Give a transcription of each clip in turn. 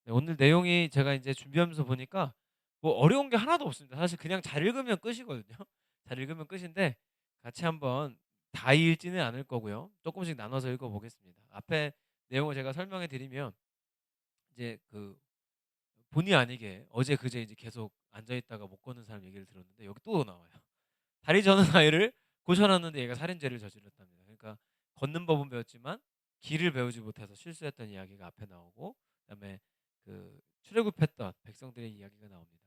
네, 오늘 내용이 제가 이제 준비하면서 보니까 뭐 어려운 게 하나도 없습니다. 사실 그냥 잘 읽으면 끝이거든요. 잘 읽으면 끝인데 같이 한번 다 읽지는 않을 거고요. 조금씩 나눠서 읽어 보겠습니다. 앞에 내용을 제가 설명해 드리면 이제 그 본의 아니게 어제 그제 이제 계속 앉아 있다가 못 걷는 사람 얘기를 들었는데 여기 또 나와요. 다리 저는 아이를 고쳐놨는데 얘가 살인죄를 저질렀답니다. 그러니까 걷는 법은 배웠지만 길을 배우지 못해서 실수했던 이야기가 앞에 나오고, 그다음에 그 출애굽했던 백성들의 이야기가 나옵니다.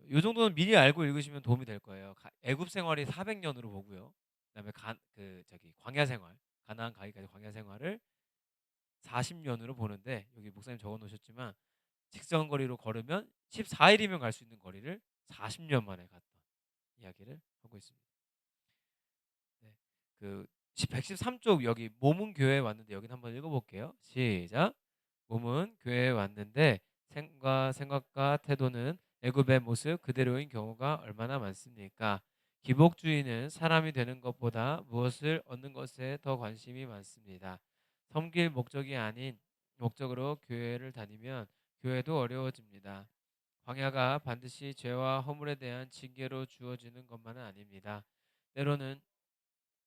요 정도는 미리 알고 읽으시면 도움이 될 거예요. 애굽 생활이 400년으로 보고요. 그다음에 광야 생활, 가나안 가기까지 광야 생활을 40년으로 보는데, 여기 목사님 적어 놓으셨지만 직선거리로 걸으면 14일이면 갈 수 있는 거리를 40년 만에 갔던 이야기를 하고 있습니다. 네. 그 113쪽 여기 몸은 교회에 왔는데 여기는 한번 읽어볼게요. 시작. 몸은 교회에 왔는데 생각과 태도는 애굽의 모습 그대로인 경우가 얼마나 많습니까? 기복주의는 사람이 되는 것보다 무엇을 얻는 것에 더 관심이 많습니다. 섬길 목적이 아닌 목적으로 교회를 다니면 교회도 어려워집니다. 광야가 반드시 죄와 허물에 대한 징계로 주어지는 것만은 아닙니다. 때로는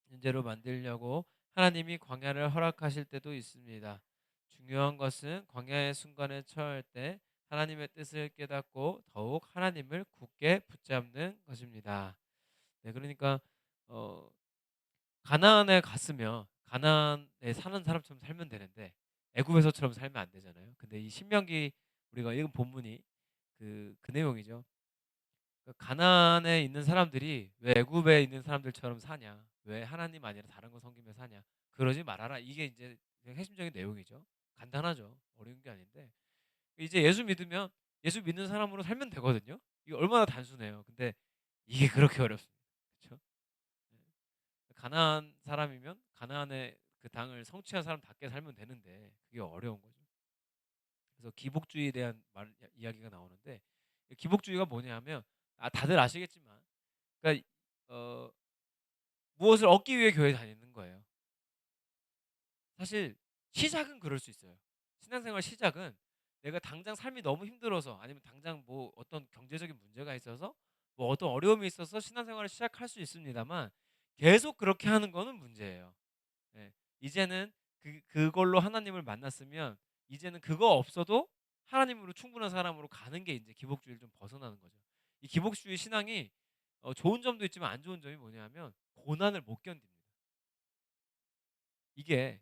문제로 만들려고 하나님이 광야를 허락하실 때도 있습니다. 중요한 것은 광야의 순간에 처할 때 하나님의 뜻을 깨닫고 더욱 하나님을 굳게 붙잡는 것입니다. 네, 그러니까 어, 가나안에 갔으면 가나안에 사는 사람처럼 살면 되는데 애굽에서처럼 살면 안 되잖아요. 근데 이 신명기 우리가 읽은 본문이 그 내용이죠. 가나안에 있는 사람들이 왜 애굽에 있는 사람들처럼 사냐? 왜 하나님 아니라 다른 거 섬기며 사냐? 그러지 말아라. 이게 이제 핵심적인 내용이죠. 간단하죠. 어려운 게 아닌데 이제 예수 믿으면 예수 믿는 사람으로 살면 되거든요. 이게 얼마나 단순해요. 근데 이게 그렇게 어렵습니다. 그렇죠? 가나안 사람이면 가나안의 그 당을 성취한 사람답게 살면 되는데 그게 어려운 거죠. 그래서 기복주의에 대한 이야기가 나오는데, 기복주의가 뭐냐면 다들 아시겠지만, 그러니까 어, 무엇을 얻기 위해 교회 다니는 거예요. 사실 시작은 그럴 수 있어요. 신앙생활 시작은 내가 당장 삶이 너무 힘들어서, 아니면 당장 뭐 어떤 경제적인 문제가 있어서, 뭐 어떤 어려움이 있어서 신앙생활을 시작할 수 있습니다만 계속 그렇게 하는 거는 문제예요. 예. 이제는 그걸로 하나님을 만났으면 이제는 그거 없어도 하나님으로 충분한 사람으로 가는 게 이제 기복주의를 좀 벗어나는 거죠. 이 기복주의 신앙이 좋은 점도 있지만 안 좋은 점이 뭐냐면 고난을 못 견딥니다. 이게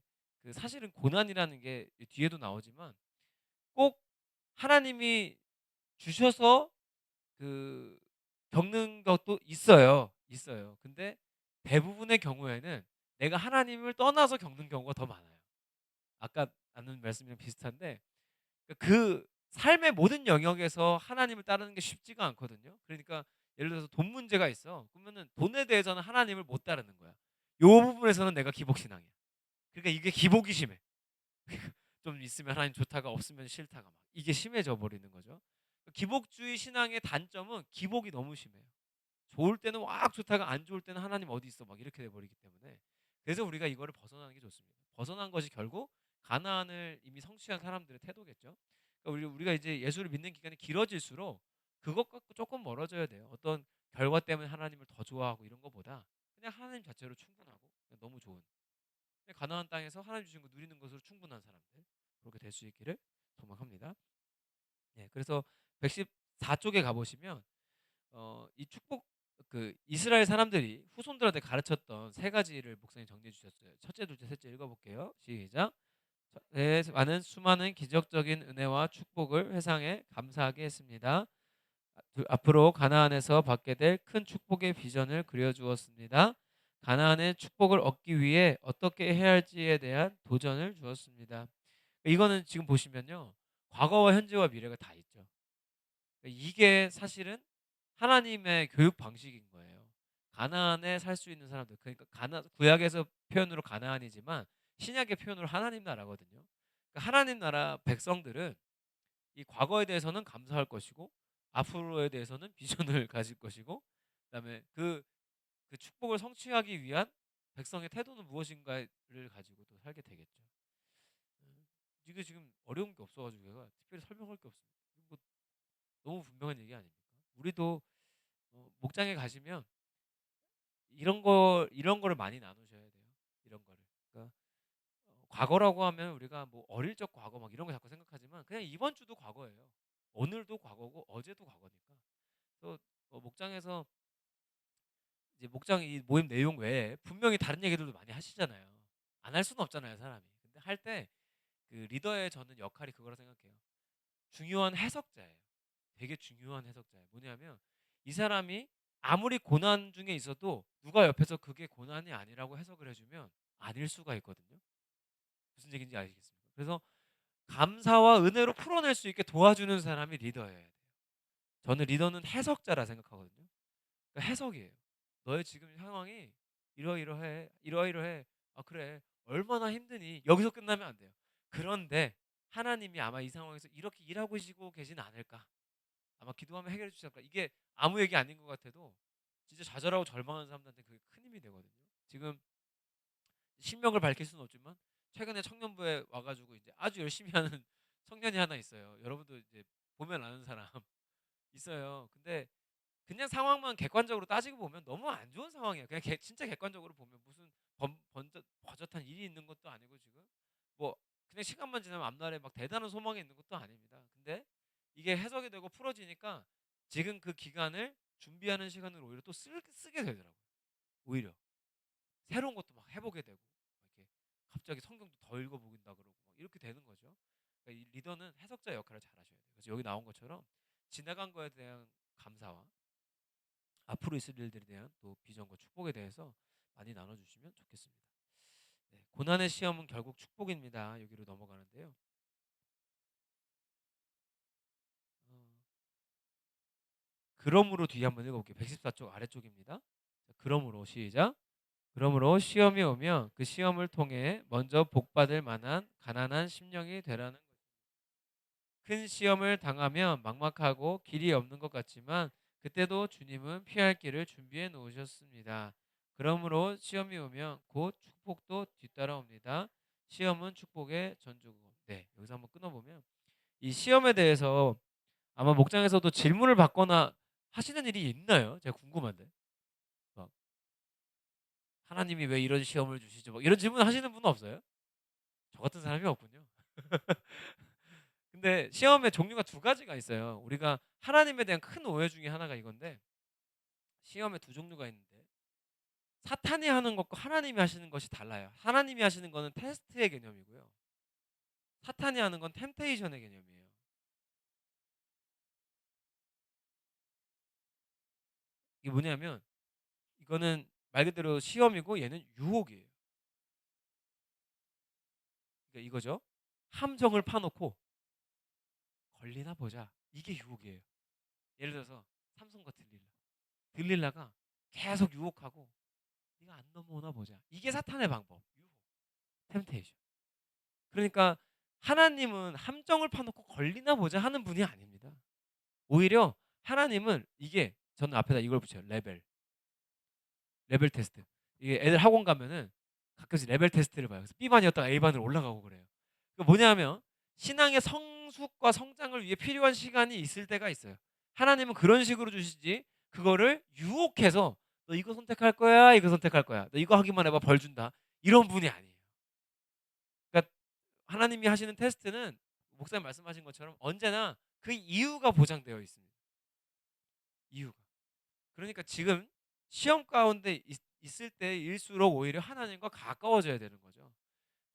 사실은 고난이라는 게 뒤에도 나오지만 꼭 하나님이 주셔서 그 겪는 것도 있어요. 있어요. 근데 대부분의 경우에는 내가 하나님을 떠나서 겪는 경우가 더 많아요. 아까 나눈 말씀이랑 비슷한데 그 삶의 모든 영역에서 하나님을 따르는 게 쉽지가 않거든요. 그러니까 예를 들어서 돈 문제가 있어. 그러면은 돈에 대해서는 하나님을 못 따르는 거야. 요 부분에서는 내가 기복신앙이야. 그러니까 이게 기복이 심해. 좀 있으면 하나님 좋다가 없으면 싫다가 막 이게 심해져 버리는 거죠. 기복주의 신앙의 단점은 기복이 너무 심해요. 좋을 때는 막 좋다가 안 좋을 때는 하나님 어디 있어 막 이렇게 돼 버리기 때문에, 그래서 우리가 이거를 벗어나는 게 좋습니다. 벗어난 것이 결국 가나안을 이미 성취한 사람들의 태도겠죠. 그러니까 우리가 이제 예수를 믿는 기간이 길어질수록 그것 갖고 조금 멀어져야 돼요. 어떤 결과 때문에 하나님을 더 좋아하고 이런 것보다 그냥 하나님 자체로 충분하고 그냥 너무 좋은, 가나안 땅에서 하나님 주신 거 누리는 것으로 충분한 사람들, 그렇게 될 수 있기를 소망합니다. 네, 그래서 114쪽에 가보시면 이 축복, 이스라엘 사람들이 후손들한테 가르쳤던 세 가지를 목사님 정리해 주셨어요. 첫째, 둘째, 셋째 읽어볼게요. 시작. 많은 수많은 기적적인 은혜와 축복을 회상해 감사하게 했습니다. 앞으로 가나안에서 받게 될 큰 축복의 비전을 그려주었습니다. 가나안의 축복을 얻기 위해 어떻게 해야 할지에 대한 도전을 주었습니다. 이거는 지금 보시면요, 과거와 현재와 미래가 다 있죠. 이게 사실은 하나님의 교육 방식인 거예요. 가나안에 살 수 있는 사람들, 그러니까 구약에서 표현으로 가나안이지만 신약의 표현으로 하나님 나라거든요. 그러니까 하나님 나라 백성들은 이 과거에 대해서는 감사할 것이고 앞으로에 대해서는 비전을 가질 것이고, 그다음에 그 축복을 성취하기 위한 백성의 태도는 무엇인가를 가지고 또 살게 되겠죠. 이게 지금 어려운 게 없어 가지고 내가 특별히 설명할 게 없습니다. 뭐 너무 분명한 얘기 아닙니까? 우리도 목장에 가시면 이런 거를 많이 나누셔야 돼요. 이런 거를. 그러니까 과거라고 하면 우리가 뭐 어릴 적 과거 막 이런 거 자꾸 생각하지만 그냥 이번 주도 과거예요. 오늘도 과거고 어제도 과거니까. 또 목장에서 이제 목장 이 모임 내용 외에 분명히 다른 얘기들도 많이 하시잖아요. 안 할 수는 없잖아요, 사람이. 근데 할 때 그 리더의 저는 역할이 그거라 생각해요. 중요한 해석자예요. 되게 중요한 해석자예요. 뭐냐면 이 사람이 아무리 고난 중에 있어도 누가 옆에서 그게 고난이 아니라고 해석을 해주면 아닐 수가 있거든요. 무슨 얘기인지 아시겠습니까? 그래서 감사와 은혜로 풀어낼 수 있게 도와주는 사람이 리더여야 돼요. 저는 리더는 해석자라 생각하거든요. 그러니까 해석이에요. 너의 지금 상황이 이러이러해, 이러이러해. 아 그래, 얼마나 힘드니? 여기서 끝나면 안 돼요. 그런데 하나님이 아마 이 상황에서 이렇게 일하고 계시고 계진 않을까? 아마 기도하면 해결해 주지 않을까? 이게 아무 얘기 아닌 것 같아도 진짜 좌절하고 절망하는 사람들한테 그게 큰 힘이 되거든요. 지금 신명을 밝힐 수는 없지만 최근에 청년부에 와가지고 이제 아주 열심히 하는 청년이 하나 있어요. 여러분도 이제 보면 아는 사람 있어요. 근데 그냥 상황만 객관적으로 따지고 보면 너무 안 좋은 상황이에요. 그냥 진짜 객관적으로 보면 무슨 버젓한 일이 있는 것도 아니고 지금 뭐 그냥 시간만 지나면 앞날에 막 대단한 소망이 있는 것도 아닙니다. 근데 이게 해석이 되고 풀어지니까 지금 그 기간을 준비하는 시간을 오히려 또 쓰게 되더라고요. 오히려 새로운 것도 막 해보게 되고 막 이렇게 갑자기 성경도 더 읽어보긴다 그러고 막 이렇게 되는 거죠. 그러니까 이 리더는 해석자 역할을 잘 하셔야 돼요. 그래서 여기 나온 것처럼 지나간 거에 대한 감사와 앞으로 있을 일들에 대한 또 비전과 축복에 대해서 많이 나눠주시면 좋겠습니다. 네, 고난의 시험은 결국 축복입니다. 여기로 넘어가는데요. 어, 그러므로 뒤에 한번 읽어볼게요. 114쪽 아래쪽입니다. 자, 그러므로 시작. 그러므로 시험이 오면 그 시험을 통해 먼저 복받을 만한 가난한 심령이 되라는 것입니다. 큰 시험을 당하면 막막하고 길이 없는 것 같지만 그때도 주님은 피할 길을 준비해 놓으셨습니다. 그러므로 시험이 오면 곧 축복도 뒤따라옵니다. 시험은 축복의 전조고. 네, 여기서 한번 끊어보면 이 시험에 대해서 아마 목장에서도 질문을 받거나 하시는 일이 있나요? 제가 궁금한데. 막 하나님이 왜 이런 시험을 주시죠? 막 이런 질문 하시는 분은 없어요? 저 같은 사람이 없군요. 근데 시험의 종류가 두 가지가 있어요. 우리가 하나님에 대한 큰 오해 중에 하나가 이건데 시험에 두 종류가 있는데 사탄이 하는 것과 하나님이 하시는 것이 달라요. 하나님이 하시는 거는 테스트의 개념이고요. 사탄이 하는 건 템테이션의 개념이에요. 이게 뭐냐면 이거는 말 그대로 시험이고 얘는 유혹이에요. 그러니까 이거죠. 함정을 파놓고 걸리나 보자. 이게 유혹이에요. 예를 들어서 삼성과 들릴라가 계속 유혹하고 네가 안 넘어오나 보자. 이게 사탄의 방법. 유혹, 템테이션. 그러니까 하나님은 함정을 파놓고 걸리나 보자 하는 분이 아닙니다. 오히려 하나님은 이게 저는 앞에다 이걸 붙여요. 레벨 테스트. 이게 애들 학원 가면은 가끔씩 레벨 테스트를 봐요. 그래서 B반이었다가 A반으로 올라가고 그래요. 그 뭐냐면 신앙의 성숙과 성장을 위해 필요한 시간이 있을 때가 있어요. 하나님은 그런 식으로 주시지 그거를 유혹해서 너 이거 선택할 거야, 이거 선택할 거야. 너 이거 하기만 해봐 벌 준다. 이런 분이 아니에요. 그러니까 하나님이 하시는 테스트는 목사님 말씀하신 것처럼 언제나 그 이유가 보장되어 있습니다. 이유가. 그러니까 지금 시험 가운데 있을 때일수록 오히려 하나님과 가까워져야 되는 거죠.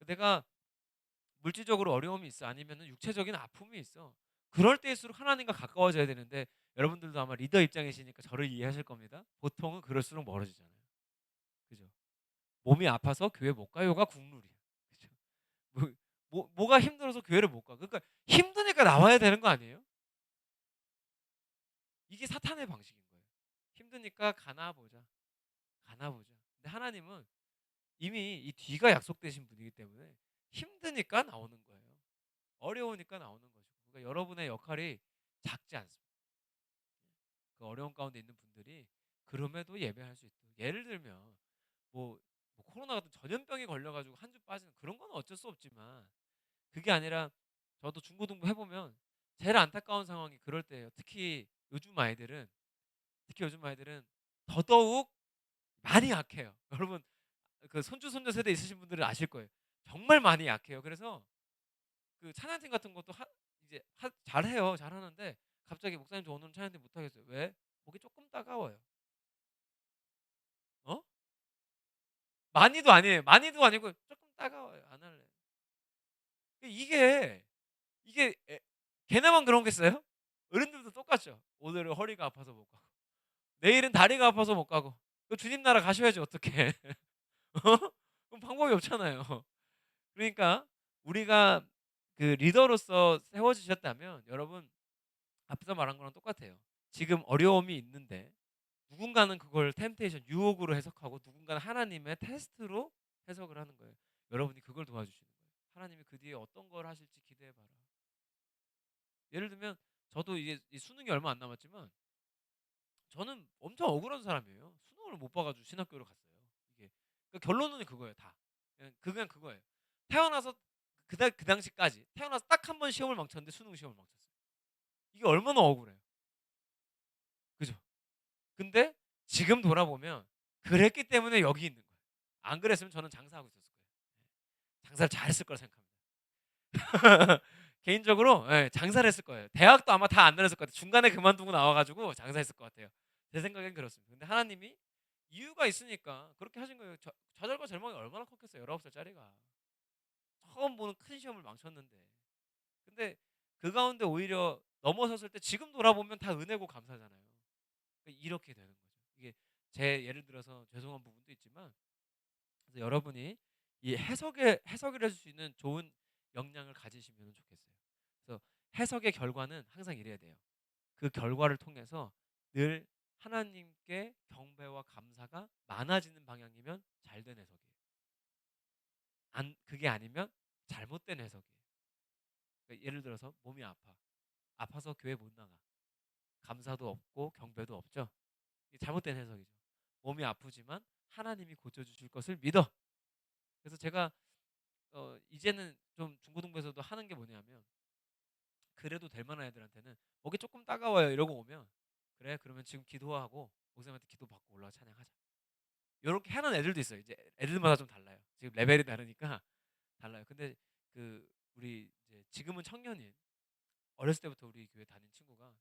내가 물질적으로 어려움이 있어 아니면 육체적인 아픔이 있어. 그럴 때일수록 하나님과 가까워져야 되는데 여러분들도 아마 리더 입장이시니까 저를 이해하실 겁니다. 보통은 그럴수록 멀어지잖아요. 그죠? 몸이 아파서 교회 못 가요가 국룰이야. 그죠? 뭐가 힘들어서 교회를 못 가. 그러니까 힘드니까 나와야 되는 거 아니에요? 이게 사탄의 방식인 거예요. 힘드니까 가나 보자. 가나 보자. 근데 하나님은 이미 이 뒤가 약속되신 분이기 때문에 힘드니까 나오는 거예요. 어려우니까 나오는 거죠. 그러니까 여러분의 역할이 작지 않습니다. 그 어려운 가운데 있는 분들이 그럼에도 예배할 수 있도록. 예를 들면 뭐 코로나 같은 전염병이 걸려가지고 한 주 빠지는 그런 건 어쩔 수 없지만 그게 아니라 저도 중고등부 해 보면 제일 안타까운 상황이 그럴 때예요. 특히 요즘 아이들은 더더욱 많이 약해요. 여러분 그 손주 손녀 세대 있으신 분들은 아실 거예요. 정말 많이 약해요. 그래서 그 찬양팀 같은 것도 이제 잘해요. 잘하는데 갑자기 목사님 저 오늘은 찬양팀 못 하겠어요. 왜? 목이 조금 따가워요. 어? 많이도 아니에요. 많이도 아니고 조금 따가워요. 안 할래. 이게 이게 걔네만 그런 게 있어요? 어른들도 똑같죠. 오늘은 허리가 아파서 못 가고 내일은 다리가 아파서 못 가고 그 주님 나라 가셔야지 어떡해. 어? 그럼 방법이 없잖아요. 그러니까 우리가 그 리더로서 세워지셨다면 여러분 앞서 말한 거랑 똑같아요. 지금 어려움이 있는데 누군가는 그걸 템테이션, 유혹으로 해석하고 누군가는 하나님의 테스트로 해석을 하는 거예요. 여러분이 그걸 도와주시는 거예요. 하나님이 그 뒤에 어떤 걸 하실지 기대해봐라. 예를 들면 저도 이제 이 수능이 얼마 안 남았지만 저는 엄청 억울한 사람이에요. 수능을 못 봐가지고 신학교를 갔어요. 이게 그러니까 결론은 그거예요. 다 그냥 그거예요. 태어나서 그 당시까지 태어나서 딱 한 번 시험을 망쳤는데 수능 시험을 망쳤어요. 이게 얼마나 억울해요. 그죠? 근데 지금 돌아보면 그랬기 때문에 여기 있는 거예요. 안 그랬으면 저는 장사하고 있었을 거예요. 장사를 잘했을 거라 생각합니다. 개인적으로 장사를 했을 거예요. 대학도 아마 다 안 다녔을 것 같아요. 중간에 그만두고 나와가지고 장사했을 것 같아요. 제 생각엔 그렇습니다. 근데 하나님이 이유가 있으니까 그렇게 하신 거예요. 좌절과 절망이 얼마나 컸겠어요. 19살짜리가 처음 보는 큰 시험을 망쳤는데. 근데 그 가운데 오히려 넘어섰을 때 지금 돌아보면 다 은혜고 감사잖아요. 그러니까 이렇게 되는 거죠. 이게 제 예를 들어서 죄송한 부분도 있지만 그래서 여러분이 이 해석을 해줄 수 있는 좋은 역량을 가지시면 좋겠어요. 그래서 해석의 결과는 항상 이래야 돼요. 그 결과를 통해서 늘 하나님께 경배와 감사가 많아지는 방향이면 잘된 해석이에요. 그게 아니면 잘못된 해석이에요. 그러니까 예를 들어서 몸이 아파서 교회 못 나가. 감사도 없고 경배도 없죠. 이게 잘못된 해석이죠. 몸이 아프지만 하나님이 고쳐주실 것을 믿어. 그래서 제가 이제는 좀 중고등부에서도 하는 게 뭐냐면 그래도 될 만한 애들한테는 목이 조금 따가워요 이러고 오면 그래 그러면 지금 기도하고 목사님한테 기도받고 올라가 찬양하자. 이렇게 하는 애들도 있어요. 이제 애들마다 좀 달라요. 지금 레벨이 다르니까 달라요. 근데 그 우리 이제 지금은 청년인 어렸을 때부터 우리 교회 다닌 친구가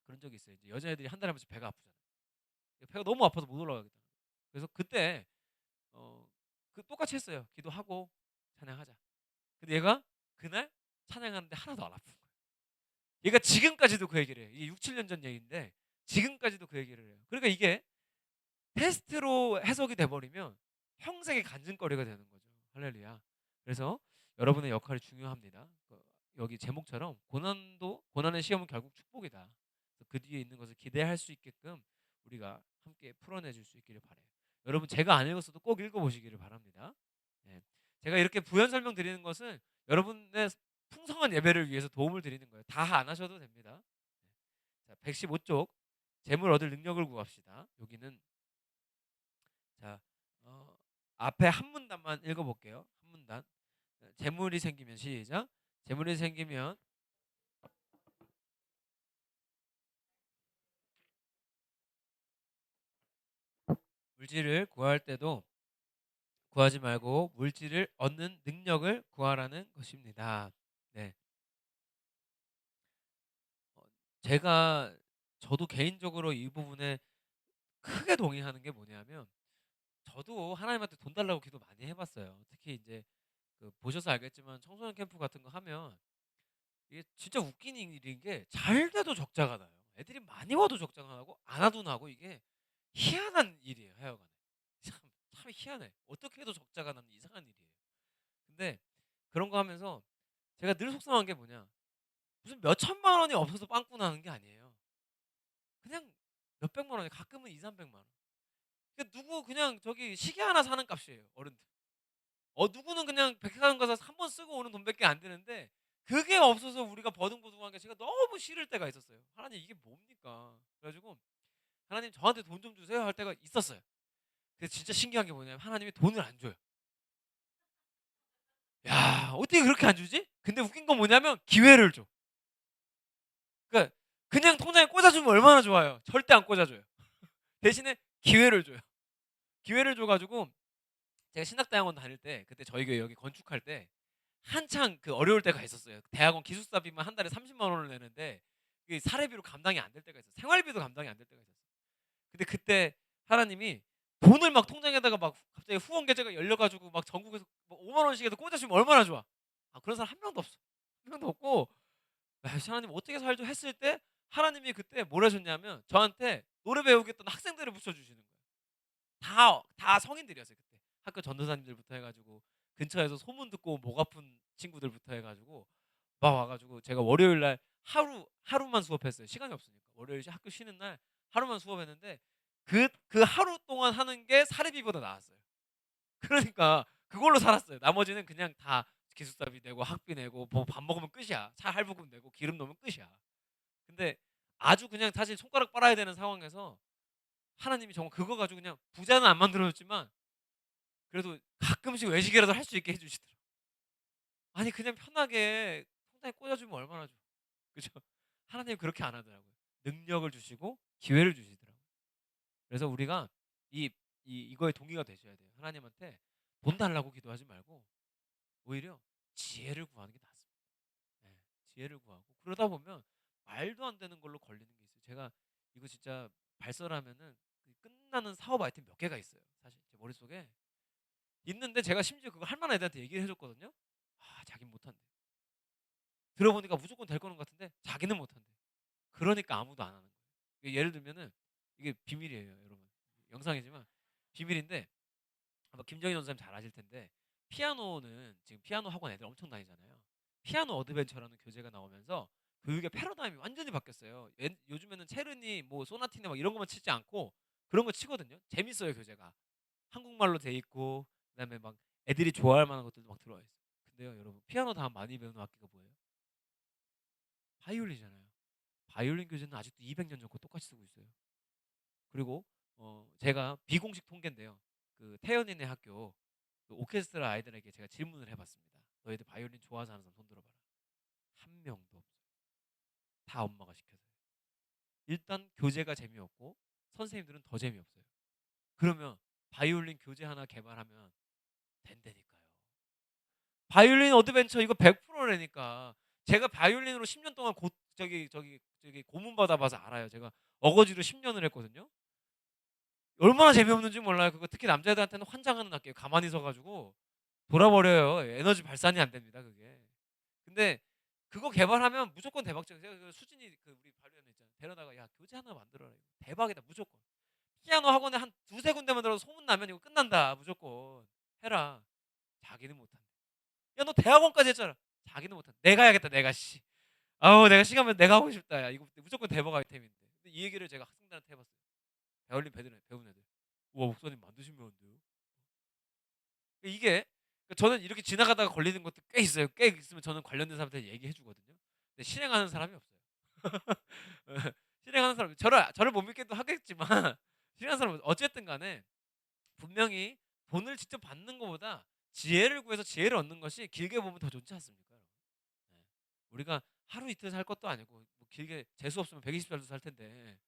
그런 적이 있어요. 이제 여자애들이 한 달에 한 번씩 배가 아프잖아요. 배가 너무 아파서 못 올라가겠다. 그래서 그때 그 똑같이 했어요. 기도하고 찬양하자. 근데 얘가 그날 찬양하는데 하나도 안 아픈 거예요. 얘가 지금까지도 그 얘기를 해요. 이게 6, 7년 전 얘기인데 지금까지도 그 얘기를 해요. 그러니까 이게 테스트로 해석이 돼버리면 평생의 간증거리가 되는 거죠. 할렐루야. 그래서 여러분의 역할이 중요합니다. 여기 제목처럼 고난의 시험은 결국 축복이다. 그 뒤에 있는 것을 기대할 수 있게끔 우리가 함께 풀어내줄 수 있기를 바래요. 여러분 제가 안 읽었어도 꼭 읽어보시기를 바랍니다. 네. 제가 이렇게 부연 설명드리는 것은 여러분의 풍성한 예배를 위해서 도움을 드리는 거예요. 다 안 하셔도 됩니다. 자, 115쪽 재물 얻을 능력을 구합시다. 여기는 자 앞에 한 문단만 읽어볼게요. 한 문단. 재물이 생기면 시작. 재물이 생기면 물질을 구할 때도 구하지 말고 물질을 얻는 능력을 구하라는 것입니다. 네. 어, 제가 저도 개인적으로 이 부분에 크게 동의하는 게 뭐냐면 저도 하나님한테 돈 달라고 기도 많이 해봤어요. 특히 이제 그 보셔서 알겠지만 청소년 캠프 같은 거 하면 이게 진짜 웃긴 일인 게 잘 돼도 적자가 나요. 애들이 많이 와도 적자가 나고 안 와도 나고 이게 희한한 일이에요. 하여간에 참 희한해. 어떻게 해도 적자가 나는 이상한 일이에요. 근데 그런 거 하면서 제가 늘 속상한 게 뭐냐 무슨 몇 천만 원이 없어서 빵꾸 나는 게 아니에요. 그냥 몇 백만 원이 가끔은 2, 300만 원. 그러니까 누구 그냥 저기 시계 하나 사는 값이에요. 어른들. 누구는 그냥 백화점 가서 한 번 쓰고 오는 돈밖에 안 되는데 그게 없어서 우리가 버둥버둥한 게 제가 너무 싫을 때가 있었어요. 하나님 이게 뭡니까? 그래가지고 하나님 저한테 돈 좀 주세요 할 때가 있었어요. 근데 진짜 신기한 게 뭐냐면 하나님이 돈을 안 줘요. 야 어떻게 그렇게 안 주지? 근데 웃긴 건 뭐냐면 기회를 줘. 그러니까 그냥 통장에 꽂아 주면 얼마나 좋아요. 절대 안 꽂아 줘요. 대신에 기회를 줘요. 기회를 줘 가지고 제가 신학대학원 다닐 때 그때 저희 교회 여기 건축할 때 한창 그 어려울 때가 있었어요. 대학원 기숙사비만 한 달에 30만 원을 내는데 그게 사례비로 감당이 안 될 때가 있었어요. 생활비도 감당이 안 될 때가 있었어요. 근데 그때 하나님이 돈을 막 통장에다가 막 갑자기 후원 계좌가 열려 가지고 막 전국에서 뭐 5만 원씩이라도 꽂아 주면 얼마나 좋아. 그런 사람 한 명도 없어. 한 명도 없고 하나님 어떻게 살죠 했을 때 하나님이 그때 뭘 하셨냐면 저한테 노래 배우겠다는 학생들을 붙여 주시는 거예요. 다 성인들이었어요 그때. 학교 전도사님들부터 해 가지고 근처에서 소문 듣고 목 아픈 친구들부터 해 가지고 막 와 가지고 제가 월요일 날 하루만 수업했어요. 시간이 없으니까. 월요일 학교 쉬는 날 하루만 수업했는데 그 하루 동안 하는 게 사례비보다 나았어요. 그러니까 그걸로 살았어요. 나머지는 그냥 다 기숙사비 내고 학비 내고 뭐 밥 먹으면 끝이야. 차 할부금 내고 기름 넣으면 끝이야. 근데 아주 그냥 사실 손가락 빨아야 되는 상황에서 하나님이 정말 그거 가지고 그냥 부자는 안 만들어 줬지만 그래도 가끔씩 외식이라도 할 수 있게 해 주시더라고요. 아니 그냥 편하게 통장에 꽂아 주면 얼마나 좋아. 그죠? 하나님이 그렇게 안 하더라고요. 능력을 주시고 기회를 주시더라고요. 그래서 우리가 이 이거에 동의가 되셔야 돼요. 하나님한테 돈 달라고 기도하지 말고 오히려 지혜를 구하는 게 낫습니다. 예. 지혜를 구하고 그러다 보면 말도 안 되는 걸로 걸리는 게 있어요. 제가 이거 진짜 발설하면은 그 끝나는 사업 아이템 몇 개가 있어요. 사실 제 머릿속에 있는데 제가 심지어 그거 할 만한 애들한테 얘기를 해 줬거든요. 자긴 못한대. 들어보니까 무조건 될 거는 같은데 자기는 못한대. 그러니까 아무도 안 하는 거예요. 예를 들면은 이게 비밀이에요, 여러분. 영상이지만 비밀인데 아마 김정희 전사님 잘 아실 텐데 피아노는 지금 피아노 학원 애들 엄청 다니잖아요. 피아노 어드벤처라는 교재가 나오면서 교육의 패러다임이 완전히 바뀌었어요. 요즘에는 체르니, 뭐 소나티네 막 이런 것만 치지 않고 그런 거 치거든요. 재밌어요 교재가. 한국말로 돼 있고 그다음에 막 애들이 좋아할 만한 것들도 막 들어와 있어요. 근데요, 여러분 피아노 다음 많이 배우는 악기가 뭐예요? 바이올린이잖아요. 바이올린 교재는 아직도 200년 전 거 똑같이 쓰고 있어요. 그리고 제가 비공식 통계인데요. 그 태연이네 학교 그 오케스트라 아이들에게 제가 질문을 해봤습니다. 너희들 바이올린 좋아하지 않는 사람 손 들어봐라. 한 명도 없어요. 다 엄마가 시켜서요. 일단 교재가 재미없고 선생님들은 더 재미없어요. 그러면 바이올린 교재 하나 개발하면 된다니까요. 바이올린 어드벤처 이거 100%라니까. 제가 바이올린으로 10년 동안 저기 고문 받아봐서 알아요. 제가 어거지로 10년을 했거든요. 얼마나 재미없는지 몰라요. 그거 특히 남자애들한테는 환장하는 악기예요. 가만히 서가지고 돌아버려요. 에너지 발산이 안 됩니다. 그게. 근데 그거 개발하면 무조건 대박적이에요. 제가 그 수진이 그 우리 발리언 있잖아요. 데려다가 야 교재 하나 만들어라. 대박이다 무조건. 피아노 학원에 한 두세 군데만 들어도 소문 나면 이거 끝난다. 무조건 해라. 자기는 못한대. 야 너 대학원까지 했잖아. 자기는 못한대. 내가 해야겠다. 내가 씨. 아우 내가 시간면 내가 하고 싶다. 야 이거 무조건 대박 아이템인데. 근데 이 얘기를 제가 학생들한테 해봤어요. 배울린 배운 애들. 우와 목사님 만드시면 안 돼요? 이게 그러니까 저는 이렇게 지나가다가 걸리는 것도 꽤 있어요. 꽤 있으면 저는 관련된 사람한테 얘기해 주거든요. 근데 실행하는 사람이 없어요. 실행하는 사람 저를 못 믿기도 하겠지만 실행하는 사람은 어쨌든 간에 분명히 돈을 직접 받는 것보다 지혜를 구해서 지혜를 얻는 것이 길게 보면 더 좋지 않습니까? 네. 우리가 하루 이틀 살 것도 아니고 뭐 길게 재수 없으면 120살도 살 텐데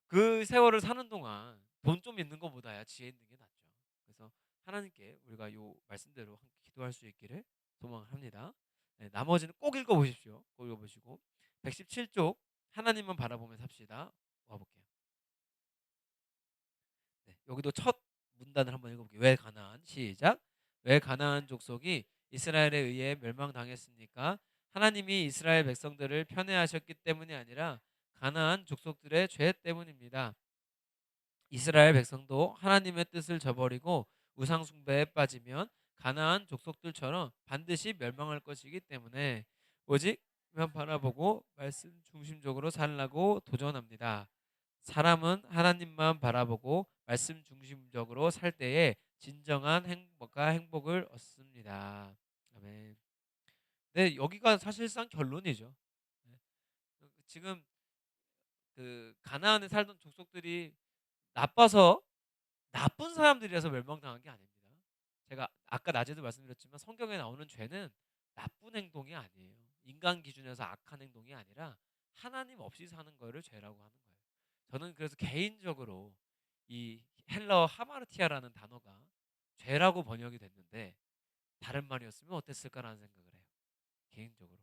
그 세월을 사는 동안 돈 좀 있는 것보다야 지혜 있는 게 낫죠. 그래서 하나님께 우리가 요 말씀대로 함께 기도할 수 있기를 소망합니다. 네, 나머지는 꼭 읽어보십시오. 꼭 읽어보시고 117쪽 하나님만 바라보며 삽시다. 와볼게요. 네, 여기도 첫 문단을 한번 읽어볼게요. 왜 가나안? 시작. 왜 가나안 족속이 이스라엘에 의해 멸망당했습니까? 하나님이 이스라엘 백성들을 편애하셨기 때문이 아니라 가나안 족속들의 죄 때문입니다. 이스라엘 백성도 하나님의 뜻을 저버리고 우상 숭배에 빠지면 가나안 족속들처럼 반드시 멸망할 것이기 때문에 오직 만 바라보고 말씀 중심적으로 살라고 도전합니다. 사람은 하나님만 바라보고 말씀 중심적으로 살 때에 진정한 행복을 얻습니다. 아멘. 네, 여기가 사실상 결론이죠. 네. 지금 그 가나안에 살던 족속들이 나빠서 나쁜 사람들이라서 멸망당한 게 아닙니다. 제가 아까 낮에도 말씀드렸지만 성경에 나오는 죄는 나쁜 행동이 아니에요. 인간 기준에서 악한 행동이 아니라 하나님 없이 사는 거를 죄라고 하는 거예요. 저는 그래서 개인적으로 이 헬라어 하마르티아라는 단어가 죄라고 번역이 됐는데 다른 말이었으면 어땠을까라는 생각을 해요. 개인적으로.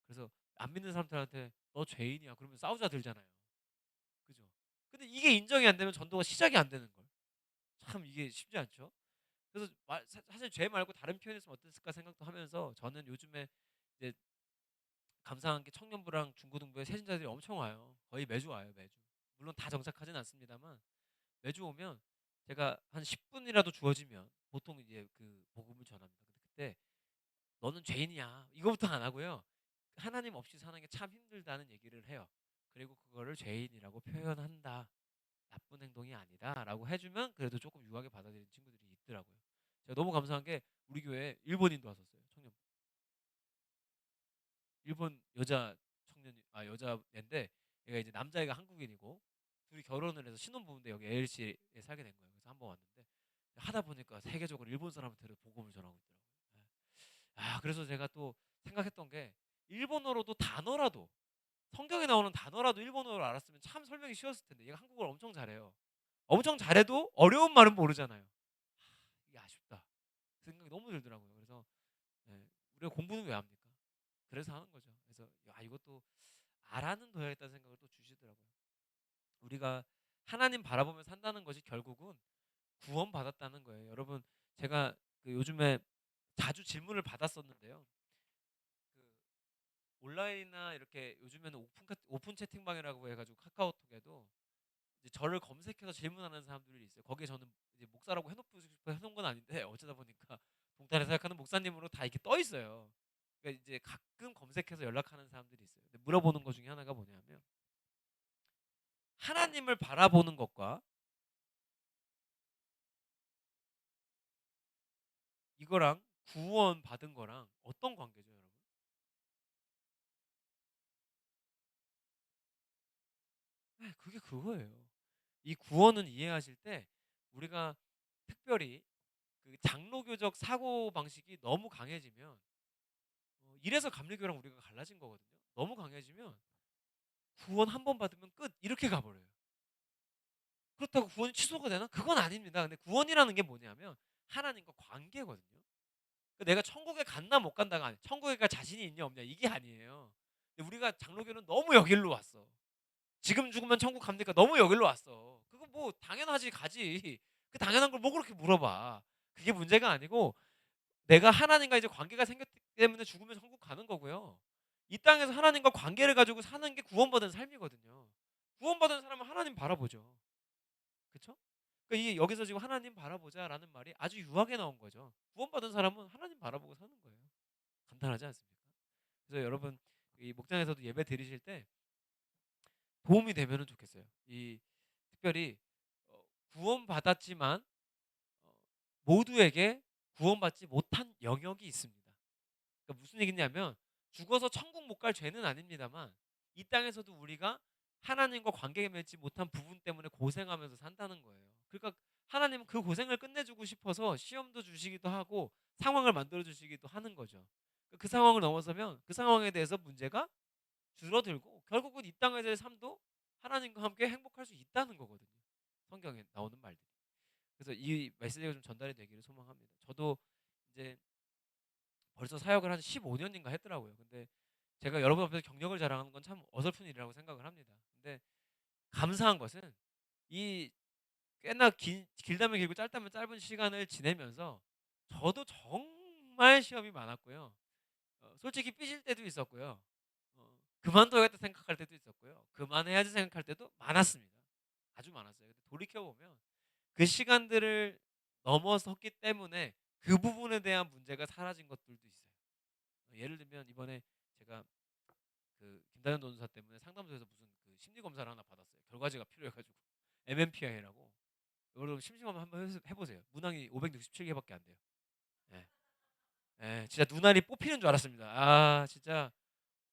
그래서 안 믿는 사람들한테 너 죄인이야 그러면 싸우자 들잖아요. 그죠? 근데 이게 인정이 안 되면 전도가 시작이 안 되는 걸. 참 이게 쉽지 않죠? 그래서 사실 죄 말고 다른 표현이었으면 어땠을까 생각도 하면서 저는 요즘에 이제 감사한 게 청년부랑 중고등부에 세신자들이 엄청 와요. 거의 매주 와요, 매주. 물론 다 정착하진 않습니다만 매주 오면 제가 한 10분이라도 주어지면 보통 이제 그 복음을 전합니다. 근데 그때 너는 죄인이야. 이거부터 안 하고요. 하나님 없이 사는 게 참 힘들다는 얘기를 해요. 그리고 그거를 죄인이라고 표현한다. 나쁜 행동이 아니다라고 해주면 그래도 조금 유하게 받아들이는 친구들이 있더라고요. 제가 너무 감사한 게 우리 교회에 일본인도 왔었어요. 청년. 일본 여자 청년이 여자인데 얘가 이제 남자애가 한국인이고 둘이 결혼을 해서 신혼부부인데 여기 ALC에 살게 된 거예요. 그래서 한번 왔는데 하다 보니까 세계적으로 일본 사람한테 복음을 전하고 있더라고요. 네. 그래서 제가 또 생각했던 게 일본어로도 단어라도 성경에 나오는 단어라도 일본어를 알았으면 참 설명이 쉬웠을 텐데 얘가 한국어를 엄청 잘해요. 엄청 잘해도 어려운 말은 모르잖아요. 이게 아쉽다. 그 생각이 너무 들더라고요. 그래서 네, 우리가 공부는 왜 합니까? 그래서 하는 거죠. 그래서 이것도 알아는 둬야겠다는 생각을 또 주시더라고요. 우리가 하나님 바라보며 산다는 것이 결국은 구원 받았다는 거예요. 여러분 제가 그 요즘에 자주 질문을 받았었는데요. 그 온라인이나 이렇게 요즘에는 오픈 채팅방이라고 해가지고 카카오톡에도 이제 저를 검색해서 질문하는 사람들이 있어요. 거기에 저는 이제 목사라고 해놓고 싶어 해놓은 건 아닌데 어쩌다 보니까 동탄에 사역하는 목사님으로 다 이렇게 떠 있어요. 그러니까 이제 가끔 검색해서 연락하는 사람들이 있어요. 근데 물어보는 것 중에 하나가 뭐냐면 하나님을 바라보는 것과 이거랑 구원 받은 거랑 어떤 관계죠, 여러분? 네, 그게 그거예요. 이 구원은 이해하실 때 우리가 특별히 그 장로교적 사고 방식이 너무 강해지면 이래서 감리교랑 우리가 갈라진 거거든요. 너무 강해지면 구원 한 번 받으면 끝 이렇게 가버려요. 그렇다고 구원이 취소가 되나? 그건 아닙니다. 근데 구원이라는 게 뭐냐면 하나님과 관계거든요. 그러니까 내가 천국에 갔나 못 간다가 아니 천국에 갈 자신이 있냐 없냐 이게 아니에요. 근데 우리가 장로교는 너무 여길로 왔어. 지금 죽으면 천국 갑니까? 너무 여길로 왔어. 그거 뭐 당연하지 가지. 그 당연한 걸 뭐 그렇게 물어봐. 그게 문제가 아니고 내가 하나님과 이제 관계가 생겼기 때문에 죽으면 천국 가는 거고요. 이 땅에서 하나님과 관계를 가지고 사는 게 구원받은 삶이거든요. 구원받은 사람은 하나님 바라보죠. 그렇죠? 그러니까 이게 여기서 지금 하나님 바라보자라는 말이 아주 유하게 나온 거죠. 구원받은 사람은 하나님 바라보고 사는 거예요. 간단하지 않습니까? 그래서 여러분 이 목장에서도 예배 드리실 때 도움이 되면은 좋겠어요. 이 특별히 구원받았지만 어, 모두에게 구원받지 못한 영역이 있습니다. 그러니까 무슨 얘기냐면 죽어서 천국 못 갈 죄는 아닙니다만 이 땅에서도 우리가 하나님과 관계 맺지 못한 부분 때문에 고생하면서 산다는 거예요. 그러니까 하나님은 그 고생을 끝내주고 싶어서 시험도 주시기도 하고 상황을 만들어 주시기도 하는 거죠. 그 상황을 넘어서면 그 상황에 대해서 문제가 줄어들고 결국은 이 땅에서의 삶도 하나님과 함께 행복할 수 있다는 거거든요. 성경에 나오는 말들이. 그래서 이 메시지가 좀 전달이 되기를 소망합니다. 저도 이제 벌써 사역을 한 15년인가 했더라고요. 근데 제가 여러분 앞에서 경력을 자랑하는 건 참 어설픈 일이라고 생각을 합니다. 근데 감사한 것은 이 꽤나 길다면 길고 짧다면 짧은 시간을 지내면서 저도 정말 시험이 많았고요. 솔직히 삐질 때도 있었고요. 그만둬야겠다 생각할 때도 있었고요. 그만해야지 생각할 때도 많았습니다. 아주 많았어요. 근데 돌이켜보면 그 시간들을 넘어섰기 때문에 그 부분에 대한 문제가 사라진 것들도 있어요. 예를 들면 이번에 제가 그 김다현 변호사 때문에 상담소에서 무슨 그 심리 검사를 하나 받았어요. 결과지가 필요해가지고 MMPI라고. 여러분 심심하면 한번 해보세요. 문항이 567개밖에 안 돼요. 예, 진짜 눈알이 뽑히는 줄 알았습니다. 진짜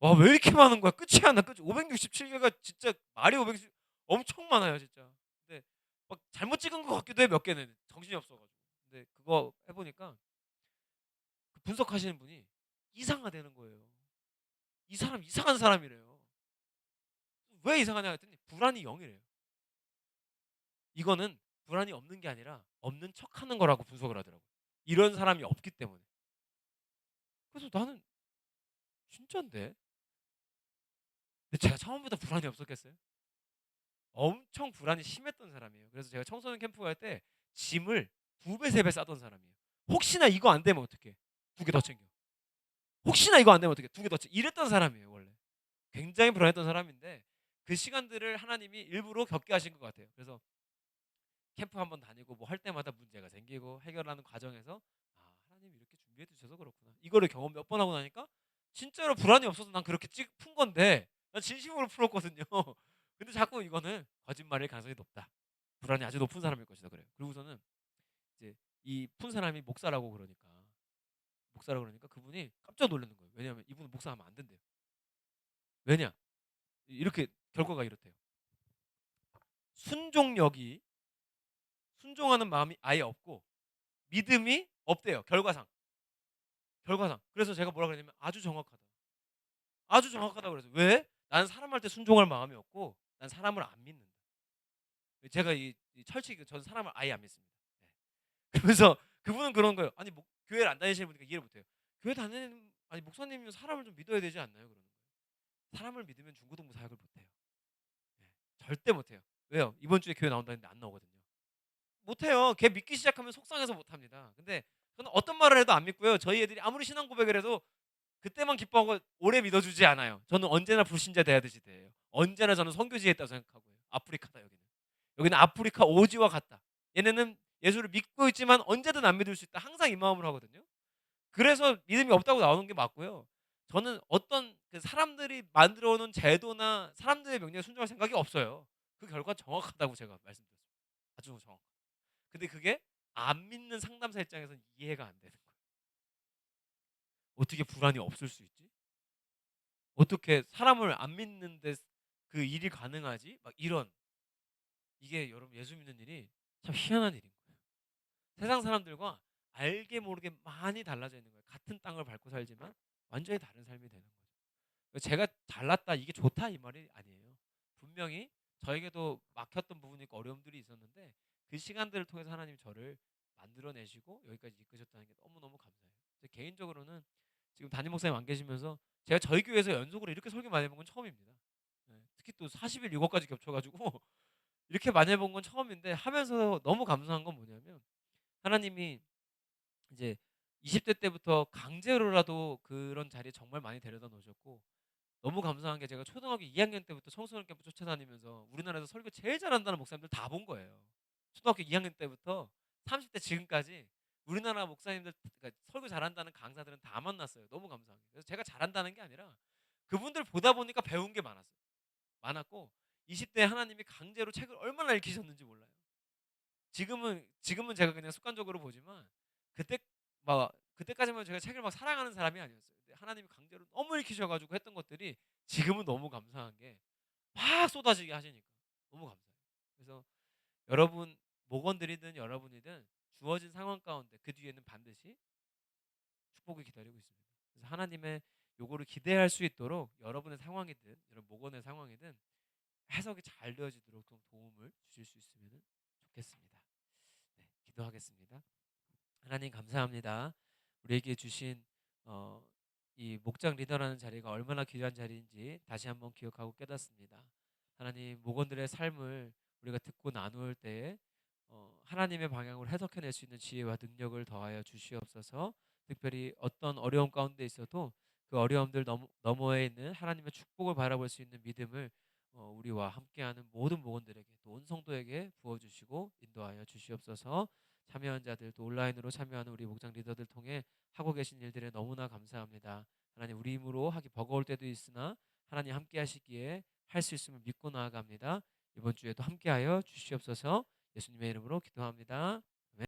와 왜 이렇게 많은 거야? 끝이 안 나. 끝이 567개가 진짜 말이 560 엄청 많아요 진짜. 근데 막 잘못 찍은 것 같기도 해 몇 개는 정신이 없어가지고. 근데 그거 해 보니까 그 분석하시는 분이 이상하다는 거예요. 이 사람 이상한 사람이래요. 왜 이상하냐 했더니 불안이 0 이래요. 이거는 불안이 없는 게 아니라 없는 척하는 거라고 분석을 하더라고요. 이런 사람이 없기 때문에. 그래서 나는 '진짠데?' 근데 제가 처음부터 불안이 없었겠어요? 엄청 불안이 심했던 사람이에요. 그래서 제가 청소년 캠프 갈 때 짐을 2 배, 3배 싸던 사람이에요. '혹시나 이거 안 되면 어떡해. 2개 더 챙겨. 혹시나 이거 안 되면 어떡해. 2개 더 챙겨.' 이랬던 사람이에요 원래. 굉장히 불안했던 사람인데 그 시간들을 하나님이 일부러 겪게 하신 것 같아요. 그래서 캠프 한번 다니고 뭐 할 때마다 문제가 생기고 해결하는 과정에서 '아 하나님이 이렇게 준비해 두셔서 그렇구나.' 이거를 경험 몇 번 하고 나니까 진짜로 불안이 없어서 난 그렇게 푼 건데 난 진심으로 풀었거든요. 근데 자꾸 이거는 거짓말일 가능성이 높다. 불안이 아주 높은 사람일 것이다 그래요. 그러고서는 이제 이 푼 사람이 목사라고 그러니까 그분이 깜짝 놀라는 거예요. 왜냐하면 이분은 목사하면 안 된대요. 왜냐? 이렇게 결과가 이렇대요. 순종력이 순종하는 마음이 아예 없고 믿음이 없대요. 결과상. 그래서 제가 뭐라 그랬냐면 아주 정확하다. 아주 정확하다고 그랬어요. 왜? 나는 사람할 때 순종할 마음이 없고 난 사람을 안 믿는다. 제가 이 철칙이 저는 사람을 아예 안 믿습니다. 네. 그러면서 그분은 그런 거예요. 아니 뭐 교회를 안 다니시는 분이니까 이해를 못 해요. 교회 다니는 아니 목사님이면 사람을 좀 믿어야 되지 않나요? 그러는 거예요. 사람을 믿으면 중고등부 사역을 못 해요. 네. 절대 못 해요. 왜요? 이번 주에 교회 나온다는데 안 나오거든요. 못 해요. 걔 믿기 시작하면 속상해서 못 합니다. 근데 저는 어떤 말을 해도 안 믿고요. 저희 애들이 아무리 신앙 고백을 해도 그때만 기뻐하고 오래 믿어주지 않아요. 저는 언제나 불신자 대하듯이 대해요. 언제나 저는 선교지에 있다고 생각하고요. 아프리카다 여기는. 여기는 아프리카 오지와 같다. 얘네는 예수를 믿고 있지만 언제든 안 믿을 수 있다. 항상 이 마음으로 하거든요. 그래서 믿음이 없다고 나오는 게 맞고요. 저는 어떤 그 사람들이 만들어 놓은 제도나 사람들의 명령에 순종할 생각이 없어요. 그 결과 정확하다고 제가 말씀드렸습니다. 아주 정확. 근데 그게 안 믿는 상담사 입장에서는 이해가 안 되는 거예요. 어떻게 불안이 없을 수 있지? 어떻게 사람을 안 믿는데 그 일이 가능하지? 막 이런 이게 여러분 예수 믿는 일이 참 희한한 일인 거예요. 세상 사람들과 알게 모르게 많이 달라져 있는 거예요. 같은 땅을 밟고 살지만 완전히 다른 삶이 되는 거죠. 제가 잘났다 이게 좋다 이 말이 아니에요. 분명히 저에게도 막혔던 부분이 있고 어려움들이 있었는데 그 시간들을 통해서 하나님 저를 만들어내시고 여기까지 이끄셨다는 게 너무너무 감사해요. 개인적으로는 지금 담임 목사님 안 계시면서 제가 저희 교회에서 연속으로 이렇게 설교 많이 해본 건 처음입니다. 네, 특히 또 40일 6억까지 겹쳐가지고 이렇게 많이 해본 건 처음인데 하면서 너무 감사한 건 뭐냐면 하나님이 이제 20대 때부터 강제로라도 그런 자리에 정말 많이 데려다 놓으셨고 너무 감사한 게 제가 초등학교 2학년 때부터 청소년 캠프 쫓아다니면서 우리나라에서 설교 제일 잘한다는 목사님들 다 본 거예요. 초등학교 2학년 때부터 30대 지금까지 우리나라 목사님들 그러니까 설교 잘한다는 강사들은 다 만났어요. 너무 감사한 게. 그래서 제가 잘한다는 게 아니라 그분들 보다 보니까 배운 게 많았어요. 많았고 20대에 하나님이 강제로 책을 얼마나 읽히셨는지 몰라요. 지금은 제가 그냥 습관적으로 보지만 그때 막 그때까지만 제가 책을 막 사랑하는 사람이 아니었어요. 근데 하나님이 강제로 너무 읽히셔 가지고 했던 것들이 지금은 너무 감사한 게 막 쏟아지게 하시니까 너무 감사해요. 그래서 여러분 목원들이든 여러분이든 주어진 상황 가운데 그 뒤에는 반드시 축복이 기다리고 있습니다. 그래서 하나님의 요거를 기대할 수 있도록 여러분의 상황이든 여러분 목원의 상황이든 해석이 잘 되어지도록 좀 도움을 주실 수 있으면 좋겠습니다. 네, 기도하겠습니다. 하나님 감사합니다. 우리에게 주신 어, 이 목장 리더라는 자리가 얼마나 귀한 자리인지 다시 한번 기억하고 깨닫습니다. 하나님 목원들의 삶을 우리가 듣고 나눌 때에 하나님의 방향으로 해석해낼 수 있는 지혜와 능력을 더하여 주시옵소서. 특별히 어떤 어려움 가운데 있어도 그 어려움들 너머에 있는 하나님의 축복을 바라볼 수 있는 믿음을 우리와 함께하는 모든 목원들에게 또 온 성도에게 부어주시고 인도하여 주시옵소서. 참여한 자들 또 온라인으로 참여하는 우리 목장 리더들 통해 하고 계신 일들에 너무나 감사합니다. 하나님 우리 힘으로 하기 버거울 때도 있으나 하나님 함께 하시기에 할 수 있음을 믿고 나아갑니다. 이번 주에도 함께하여 주시옵소서. 예수님의 이름으로 기도합니다.